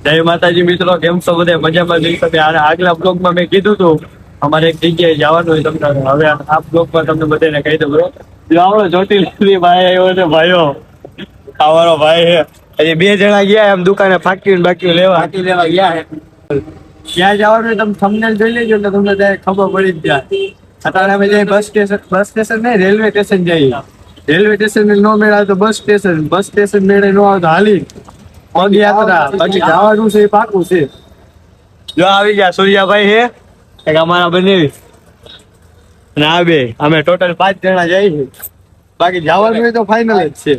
જય માતાજી મિત્રો, કેમ છો બધા? મજામાં જઈ શકે. આગલા બ્લોગમાં મેં કીધું હતું અમારે એક જગ્યાએ જવાનું હોય તમને. હવે આ બ્લોગમાં તમને બધાને કહી દઉં. જો આપણો ચોટીલા ભાઈ આવ્યો છે, ભાઈઓ અમારો ભાઈ છે. હજી 2 જણા ગયા એમ દુકાને ફાકી લેવા ગયા છે. ક્યાં જવાનું તમે થંબનેલ જોઈ લેજો એટલે તમને ત્યારે ખબર પડી જ જાય. અત્યારે અમે જઈએ બસ સ્ટેશન નહીં, રેલવે સ્ટેશન જઈએ. રેલવે સ્ટેશન નો મેળ આવે તો બસ સ્ટેશન મેળે નો આવે તો હાલી પગ યાત્રા. પછી જવાનું છે એ પાકું છે. જો આવી ગયા સૂર્યાભાઈ છે એક અમારા બનેવી અને આ બે અમે ટોટલ 5 જણા જઈએ છીએ. બાકી જવાનું હોય તો ફાઇનલ જ છે.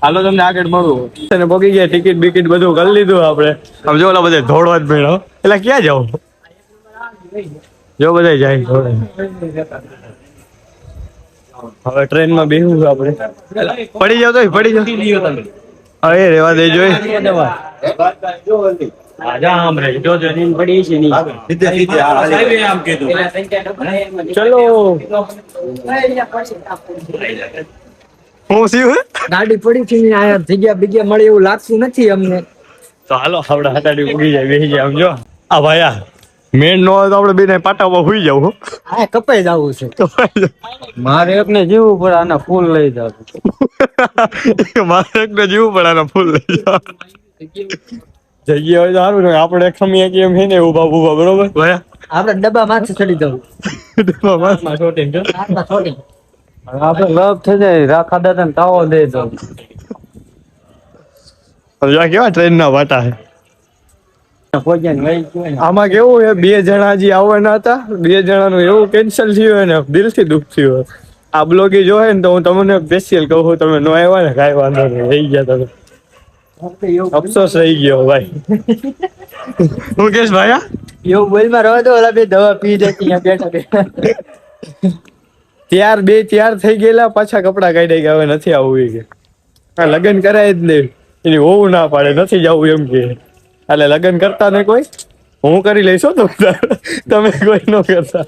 હાલો તમને આગળ મળું. અને પગી ગયા, ટિકિટ બિકિટ બધું કરી લીધું આપણે. આમ જો ઓલા બધા ધોળવા જ મેળો એટલે ક્યાં જાવ? જો બધા જાય હવે ટ્રેનમાં બેહું છું આપણે. પડી જાવ તો પડી જાવ. અરે રેવા દે જોઈ. ચલો હું સીવ ગાડી પડી છે જગ્યા બીગ્યા મળે એવું લાગતું નથી અમને. તો હાલો આપણે હટાડી ઉગી જાય, બેસી જાય. આમ જો આ ભાઈ મેન નો હોય તો આપણે બેને પાટામાં હુઈ જવું. હા, કપાઈ જવું છે. મારે એકને જીવવું પડે આના ફૂલ લઈ જાવ. મારે એકને જીવવું પડે આના ફૂલ લઈ જાવ. જગ્યા હોય તો સારું ને. આપણે ખમી કે એમ છે ને ઉભા બરોબર ભાઈ. આપણે ડબ્બા માથે ચડી જવું. આપડે લપ થઈ જાય. રાખા દાદા ને તાવો દે દો. કેવા ટ્રેન ના વાટા છે. આમાં કેવું છે, 2 જણા હજી આવવાના હતા. 2 જણાનું એવું કેન્સલ થયું ને દિલથી દુઃખ થયું. આ બ્લોગ જોહે ને તો હું તમને સ્પેશિયલ કહું, તમે નો આવ્યા ને કાંઈ વાંધો નહીં, રહી ગયા તમે. અફસોસ રહી ગયો ભાઈ. હું કેશ ભાઈ એવું બોલમાં રહો તો ઓલા બે દવા પી જાય ત્યાં બેઠા. તૈયાર થઈ ગયેલા, પાછા કપડા કાઢી ગયા. હવે નથી આવવું એ કે લગ્ન કરાય જ નહીં. એની હોવું ના પાડે, નથી જવું એમ કે. એટલે લગ્ન કરતા ને કોઈ, હું કરી લઈશ તો તમે કોઈ ન કરતા.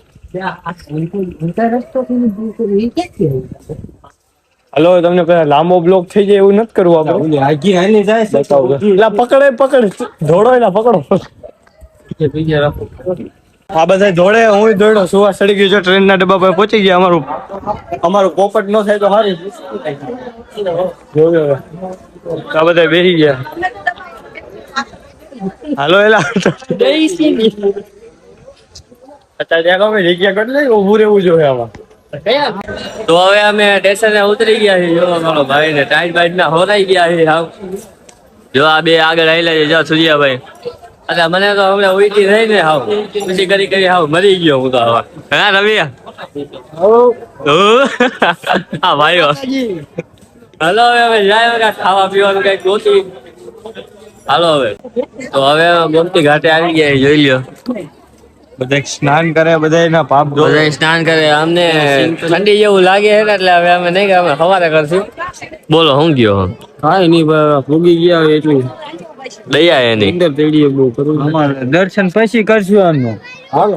હલો, તમને પેલા લાંબો બ્લોક થઈ જાય એવું નથી કરવું આપણે. પકડે ધોડો એના પકડો. આ બધા ધોડે, હું દોડ્યો. સુવા સડી ગયો. ટ્રેન ના ડબ્બા પર પહોંચી ગયા. અમારું પોપટ નો થાય તો સારું. આ બધા બેસી ગયા. હાલો એલા અત્યારે જગ્યા કરી લઈ ઉભું રહેવું જોઈએ આમાં. તો હવે અમે સ્ટેશને ઉતરી ગયા છીએ. જો અમારો ભાઈ ને ટાઈટ બાઈટ ના હોરાઈ ગયા છે. જો આ બે આગળ આવેલા છે. જો સૂર્યાભાઈ. અરે મને તો હમણાં ઉઈટી થઈ ને હાવ પછી કરી હાવ મરી ગયો હું તો. હવે હા રવિ હા ભાઈઓ. હાલો હવે અમે જાય ખાવા પીવાનું કઈક ગોતી. હાલો હવે તો હવે ગોમતી ઘાટે આવી ગયા. જોઈ લ્યો બધા સ્નાન કરે, બધા પાપ ધોવે, બધા સ્નાન કરે. અમને ઠંડી જેવું લાગે છે એટલે હવે અમે નહીં કે અમે સવારે કરશું. બોલો હું ગયો કાંઈ નહીં ભૂગી ગયા એટલું દયા એની દર્શન પછી કરશું આનું. હાલો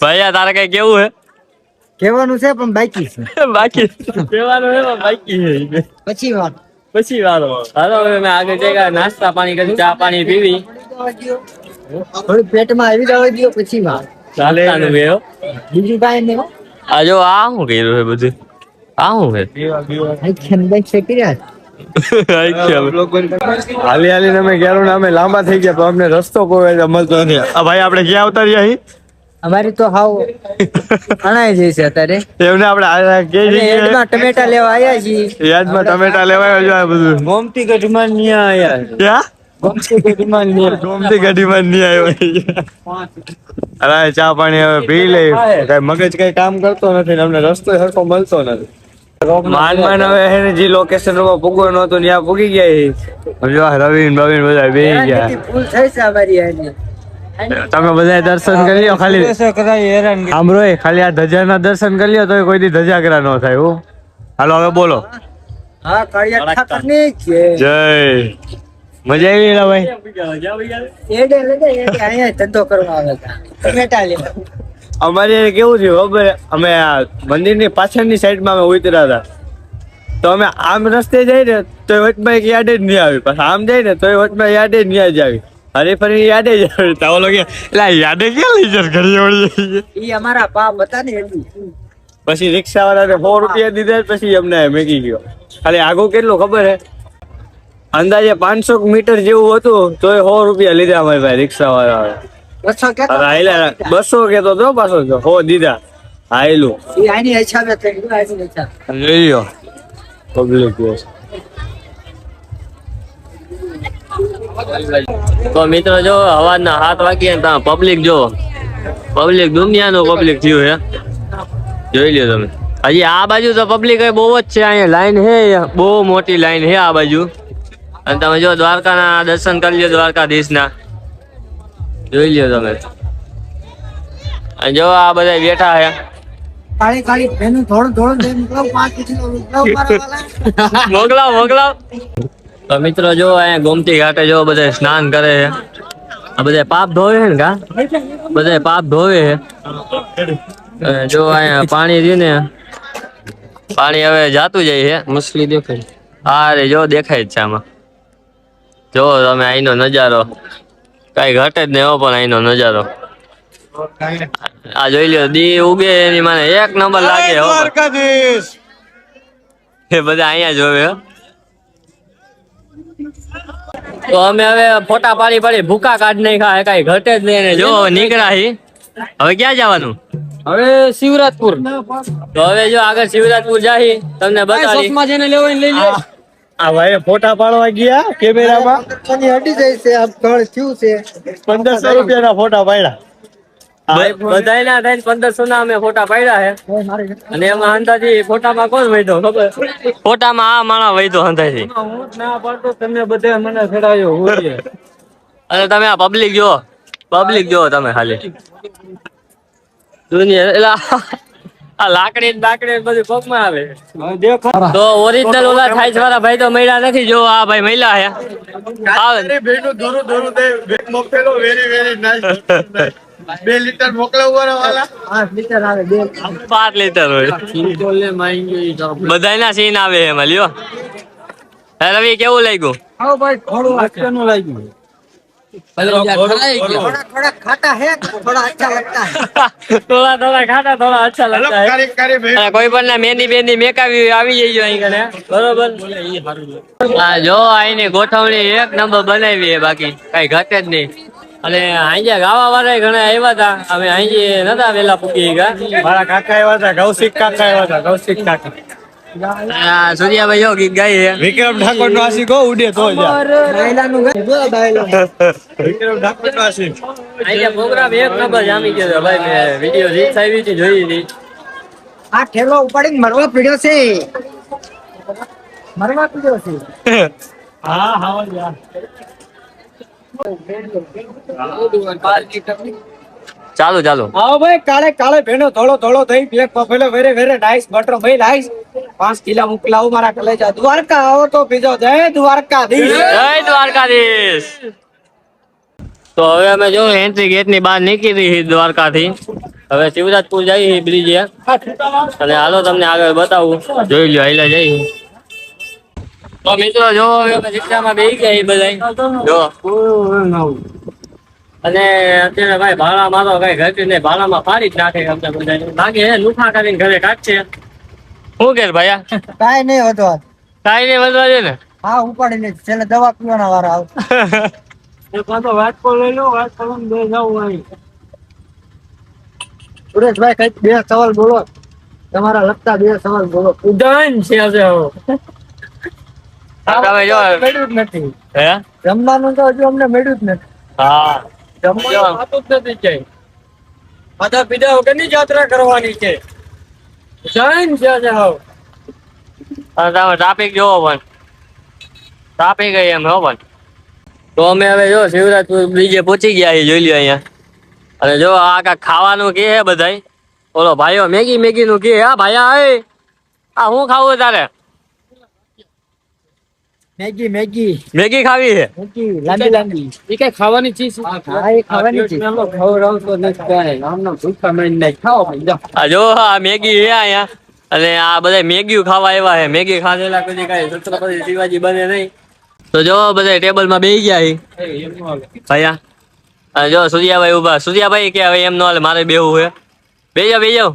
ભાઈ તારે કઈ કેવું હે? કહેવાનું છે પણ બાકી છે. બાકી કહેવાનું હે પણ બાકી છે. પછી વારો. હાલો હવે મેં આગળ જઈ નાસ્તા પાણી કરી, ચા પાણી પીવી. થોડું પેટમાં આવી જવા દો પછી વાત ચાલે. બીજું કાંઈ નહીં. આ જો આ શું કર્યું છે બધું? આ શું છે? હાલી અમે ગયા ને અમે લાંબા થઈ ગયા પણ અમને રસ્તો કોઈ મળતો નથી. ભાઈ આપણે ક્યાં આવતા રહ્યા? અમારી તો હાવ અણાય જઈ છે અત્યારે. એમને આપણે યાદમાં ટમેટા લેવા આવ્યા છીએ. યાદમાં ટમેટા લેવા આવ્યા બધું. ગોમતી ગઢમાં ન્યા આયા. ક્યાં? ગોમતી ગઢમાં નહીં આવ્યો. અરે ચા પાણી હવે પી લે. કઈ મગજ કઈ કામ કરતો નથી ને અમને રસ્તો સરખો મળતો નથી. માન હવે એને જે લોકેશન માં પૂગવાનું હતું ત્યાં પૂગી ગયા. રવિન બવિન બધા બેસી ગયા. ભૂલ થઈ છે અમારી આની. તમે બધા દર્શન કરી લો. ખાલી સાંભળો, ખાલી આ ધજા ના દર્શન કરી લો તો કોઈ દી ધજાગરા ન થાય. હો હાલો હવે બોલો. હા કાળિયા ઠાકરની જય. મજા આવી ને ભાઈ? એડે લગે અહીંયા ધંધો કરવા આવેલા ટમેટા લેવા. અમારે કેવું થયું ખબર? અમે આ મંદિરની પાછળની સાઈડમાં અમે ઉતર્યા હતા. તો અમે આમ રસ્તે જઈ ને તો વચમાં એક યાદ જ નહીં આવી. પછી આમ જાય ને તો વચમાં યાદ જ નહીં જ આવી. હરીફરી યાદે જ આવે. તો ઓલો કે એટલે યાદે ક્યાં લઈ જશે ઘડી વળી. ઈ અમારા પાપ હતા ને એટલું. પછી રિક્ષા વાળાને 100 રૂપિયા દીધા પછી અમને મેગી ગયો. ખાલી આગળ કેટલું ખબર હે, અંદાજે 500 મીટર જેવું હતું તો 100 રૂપિયા લીધા અમારી ભાઈ રિક્ષા વાળા. 200 કેતો? 200 કેતો તો પાછો 100 દીધા. હાયલું ઈ આની હિસાબે થઈ ગયું, આની હિસાબે. લઈ લ્યો પબ્લિક. તો મિત્રો જો સવારના 7 વાગ્યા ને ત્યાં પબ્લિક જો પબ્લિક દુનિયાનું પબ્લિક થયું હે, જોઈ લ્યો તમે. હજી આ બાજુ તો પબ્લિક બહુ જ છે, અહીંયા લાઈન હે, બહુ મોટી લાઈન હે આ બાજુ. અને તમે જો દ્વારકાના દર્શન કરી લ્યો, દ્વારકાધીશના જોઈ લ્યો તમે. અને જો આ બધા બેઠા હે. કાળી કાળી ભેનું થોડું થોડું દઈ મોકલાવ, 5 કિલો મોકલાવ મારા વાલા. મોકલાવ મોકલાવ. તો મિત્રો જો અહીંયા ગોમતી ઘાટે જો બધા સ્નાન કરે છે. આ બધા પાપ ધોવે છે ને કા, બધા પાપ ધોવે છે. જો અહીંયા પાણી રહ્યું ને, પાણી હવે જાતું જાય છે. મછલી દેખાય, હા રે જો દેખાય જ છે આમાં. જો તમે અહીંનો નજારો કઈ ઘટે જ નહીં હો, પણ અહીંનો નજારો આ જોઈ લ્યો. દી ઉગે એની મને 1 નંબર લાગે હો. એ બધા અહીંયા જોવે હો. તો અમે હવે ફોટા પાડી પાડી ભૂકા કાઢ નહીં ખા કઈ ઘટે જ નહીં. જો નીકળ્યા હી, હવે ક્યાં જવાનું? હવે શિવરાજપુર. તો હવે જો આગળ શિવરાજપુર જાહી, તમને બતાવી. જેને લેવો એને લઈ લે. આ ભાઈ ફોટા પાડવા ગયા કેમેરામાં, 500 ની હટી જાય છે, આ ઘર થયું છે. 1500 રૂપિયાના ફોટા પાડ્યા. બધાય ના થઈને 1500 ના અમે ફોટા પાડ્યા છે. અને એમાં અંદાજી ફોટામાં કોણ વૈધો ખબર? ફોટામાં આ માણસ વૈધો અંદાજી. ના પાડતો તમે બધે મને ચડાયો હોય. અને તમે આ પબ્લિક જો, પબ્લિક જો તમે ખાલી દુનિયા એલા આ લાકડી બાકડી બધું પગમાં આવે. તો ઓરિજિનલ ઓલા થાઈસ વાળા ભાઈ તો મળ્યા નથી. જો આ ભાઈ મળ્યા હે. આવે 2 લીટર મોકલાવવાના વાલા 5 લીટર આવે, 5 લીટર હોય. બધાયના સીન આવે એમાં લ્યો. હે રવિ કેવું લાગ્યું? આવો ભાઈ થોડું કેનું લાગ્યું? થોડા થોડા ખાટા હે, થોડા અચ્છા लगता है. થોડા થોડા ખાટા, થોડા અચ્છા લગતા હે. અને કોઈ પણ ના મેંદી બેંદી મેકાવી આવી જઈજો અહીં કને, બરોબર. હા જો અહીંની ગોઠવણી 1 નંબર બનાવી હે, બાકી કઈ ઘટે જ નહીં. અને અહીંયા ગાવા વાળા ઘણા આવ્યા હતા, અમે અહીં નતા વેલા પૂગી ગયા. મારા કાકા આવ્યા હતા, કૌશિક કાકા આવ્યા હતા, કૌશિક કાકા. આ સૂર્યાભાઈ જો ગીત ગાઈ છે. વિક્રમ ઠાકોર નો આશિક હો, ઉડે તો જા. ડાયલાનું ગાય, બોલો ડાયલો. વિક્રમ ઠાકોર નો આશિક. અહીંયા પ્રોગ્રામ 1 નંબર જામી ગયો છે ભાઈ. મેં વિડીયો રીલ્સ આવી હતી, જોઈ હતી. આ ઠેલો ઉપાડીને મરવા પીડ્યો છે, મરવા પીડ્યો છે. હા હા જા. ચાલુ ચાલુ. આવો ભાઈ, કાળે કાળે ભેનો થોડો થોડો થઈ, બ્લેક બફેલો વેરે વેરે નાઈસ બટર ભાઈ નાઈસ. 5 કિલો મોકલાવું મારા કલેજા. દ્વારકા આવો તો બીજો જય દ્વારકાધીશ. જય દ્વારકાધીશ. તો હવે અમે જો એન્ટ્રી ગેટ ની બહાર નીકળી દ્વારકાથી. હવે શિવરાજપુર જઈએ બ્રિજ, અને હાલો તમને આગળ બતાવું. જોઈ લ્યો, હાઈલા જઈએ. તો મિત્રો જો હવે અમે રિક્ષામાં બેસી ગયા બધા જો. અને અત્યારે ભાઈ ભાડા મારો કઈ ઘટી નહીં, ભાડામાં ફાડી જ નાખે અમને બધા. બાકી હે લુખા કરીને ઘરે કાઢશે. શું કે ભાઈ? કાંઈ નહીં હોતો. કાંઈ નહીં વધવા દે ને. હા ઉપાડીને છેલ્લે દવા પીવાના વાળા આવશે. વાટકો લઈ લો, વાટકો બે જાવ અહીં. સુરેશભાઈ કઈક 2 સવાલ બોલો, તમારા લગતા 2 સવાલ બોલો. ઉડાન છે આજે હવે. તમે જો મળ્યું જ નથી, હે જમવાનું તો હજુ અમને મળ્યું જ નથી. હા જમવાનું ખાતું જ નથી ક્યાંય. ખાધા પીધા વગરની યાત્રા કરવાની છે. જૈન છે આજે હવે. અને તમે ટ્રાફિક જોવો પણ, ટ્રાફિક એમ હો પણ. તો અમે હવે જો શિવરાજપુર બ્રિજે પહોંચી ગયા છીએ, જોઈ લ્યો અહીંયા. અને જો આ કાંઈક ખાવાનું કે હે બધાય. ઓલો ભાઈઓ મેગી મેગી નું કે, હા ભાઈ આ હું ખાવું તારે? મેગી મેગી મેગી ખાવી છે? મેગી લાંબી લાંબી. એ કઈ ખાવાની ચીજ છે? હા એ ખાવાની છે. ખવડાવતો નથી કાંઈ. આમના ભૂખા મરીને નહીં ખાઓ ભાઈ જાઓ. આ જો આ મેગી છે અહીંયા. અને આ બધા મેગી ખાવા આવ્યા છે. મેગી ખાધેલા કદી કઈ છત્રપતિ શિવાજી બને નહીં. તો જો બધા ટેબલ માં બેસી ગયા છે. ભૈયા અને જો સૂર્યાભાઈ ઉભા. સૂર્યાભાઈ કે હવે એમ ન હાલે, મારે બેહવું છે. બેજો બેજો,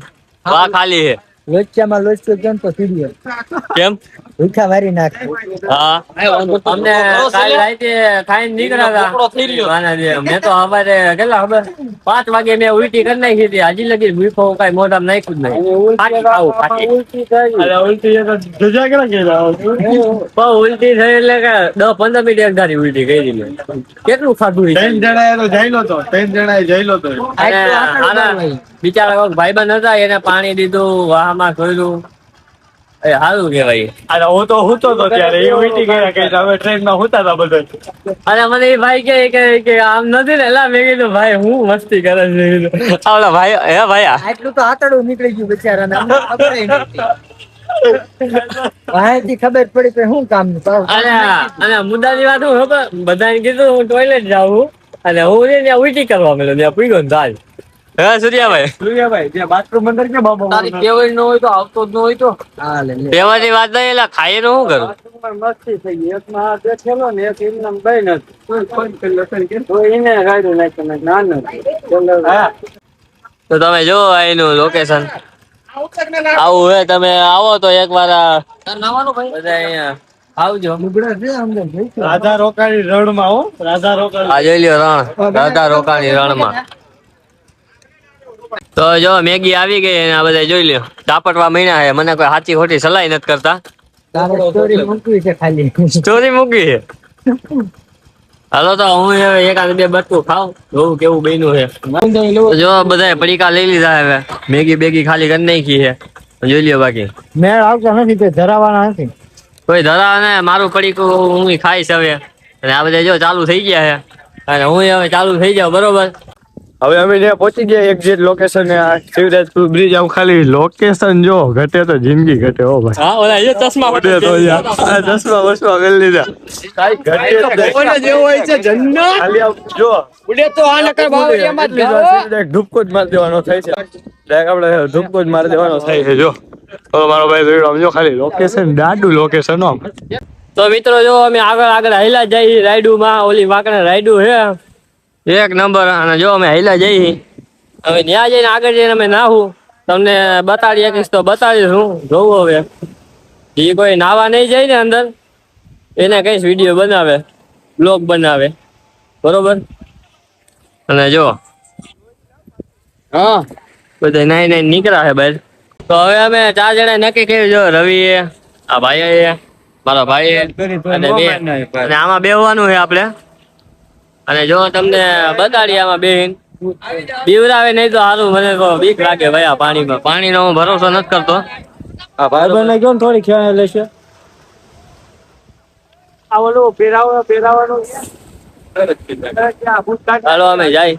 વાહ ખાલી છે. લોચામાં લોચો કેમ તો સીડીએ કેમ? ભૂખા મારી નાખે. હા, અમને કાલ રાતે ખાઈને નીકળ્યા હતા. મેં તો અમારે કેટલા ખબર 5 વાગે મેં ઉલટી કરી નાખી હતી. હજી લગી ભૂખો કઈ મોઢામાં નાખ્યું જ નહીં. ફાટી ખાવું, ફાટી. અરે ઉલટી એ તો ધજા કેલા ગયેલા. પણ ઉલટી થઈ એટલે કે 10-15 મિનિટ એક ધારી ઉલટી કરી મેં. કેટલું ખાધું છે? 3 જણાએ તો જઈલો તો 3 જણાએ જઈલો તો. અને આના બિચારા કોઈક ભાઈબંધ હતા, એને પાણી દીધું, વાહમાં ખોલ્યું. એ સારું કેવાય. અરે હું તો હુતો તો ત્યારે એ ઉલટી ગયા કે હવે ટ્રેનમાં હુતા હતા બધા. અને મને એ ભાઈ કે આમ નથી ને, એલા મેં કીધું ભાઈ હું મસ્તી કરે છે. આવડા ભાઈ હે ભાઈ આટલું તો આતડું નીકળી ગયું બિચારાને. અમને ખબર ય નહોતી. વાહેથી ખબર પડી કે શું કામ અને મુદ્દાની વાત હું ખબર, બધાને કીધું હું ટોયલેટ જાઉં અને હું ને ત્યાં ઉલટી કરવા મળ્યો, ત્યાં પૂગ્યો ને તાજ. હે સૂર્યાભાઈ, સૂર્યાભાઈ જે બાથરૂમ અંદર કે બાબા તારી કેવડ ન હોય તો આવતો જ ન હોય તો કહેવાની વાત નહીં, એટલે ખાઈ નું શું કરું? મસ્તી થઈ ગઈ. એક માં બેઠેલો ને એક એમને બે નથી. તો એને ગાડું નાખ્યું નાનું. તો તમે જો એનું લોકેશન આવું હે, તમે આવો તો એક વાર બધા અહીંયા આવજો. રાધા રોકાણી રણમાં હો, રાધા રોકાણી. આ જોઈ લ્યો રણ, રાધા રોકાણી રણમાં. તો જો મેગી આવી ગઈ અને આ બધા જોઈ લ્યો તાપટવા મહિના છે. મને કોઈ સાચી ખોટી સલાહ નથી કરતા. સ્ટોરી મૂકવી છે ખાલી. સ્ટોરી મૂકી છે. હાલો તો હું હવે એકાદ 2 બટકું ખાવ, જોઉં કેવું બન્યું છે. તો જો બધા પડીકા લઈ લીધા હવે, મેગી બેગી ખાલી કરી નાખી છે. જોઈ લ્યો બાકી મેળ આવતો નથી તે ધરાવાના નથી. કોઈ ધરાવે ને, મારું પડીકું હું ખાઈશ હવે. અને આ બધા જો ચાલુ થઈ ગયા છે અને હું હવે ચાલુ થઈ જાઉં, બરોબર. હવે અમે ત્યાં પહોંચી ગયા એક્ઝેક્ટ લોકેશન શિવરાજપુર બ્રિજ. આમ ખાલી લોકેશન જો ઘટે તો જિંદગી ઘટે હો ભાઈ. હા ઓલા એ ચશ્મા ઘટે તો યાર આ ચશ્મા બસમાં મેળ લીધા કાઈ ઘટે જેવું હોય છે જન્નત. ખાલી આમ જો ઉડે તો આ નકર બાવળિયામાં જ જાઓ. ડાયરેક્ટ ધૂપકો જ મારી દેવાનો થાય છે. ડાયરેક્ટ આપણે ધૂપકો જ મારી દેવાનો થાય છે. જો હવે મારો ભાઈ જોઈ આમ જો ખાલી લોકેશન દાડું લોકેશન આમ. તો મિત્રો જો અમે આગળ હાલ્યા જઈએ રાયડું માં. ઓલી વાકડા રાયડું છે એક નંબર. અને જો અમે હાલ્યા જઈએ, હવે ત્યાં જઈને આગળ જઈને અમે નાહું, તમને બતાડી શકીશ તો બતાડીશ. હું જોવું હવે એ કોઈ નાવા નહીં જાય ને અંદર, એને કઈશ વિડીયો બનાવે, બ્લોગ બનાવે, બરોબર. અને જો હા બધા નાઈ નાઈ નીકળ્યા છે બહાર. તો હવે અમે 4 જણા નક્કી કર્યું. જો રવિ આ ભાઈ મારા ભાઈ અને આમાં બેહવાનું છે આપણે. અને જો તમને બતાડી આમાં બેહીન બીવરાવે નહીં તો સારું. મને તો બીક લાગે ભાઈ આ પાણીમાં. પાણીનો હું ભરોસો નથી કરતો. આ ભાઈ કેમ થોડી ખેવા લેશે. આ ઓલું પહેરાવાનું ચાલો અમે જાય.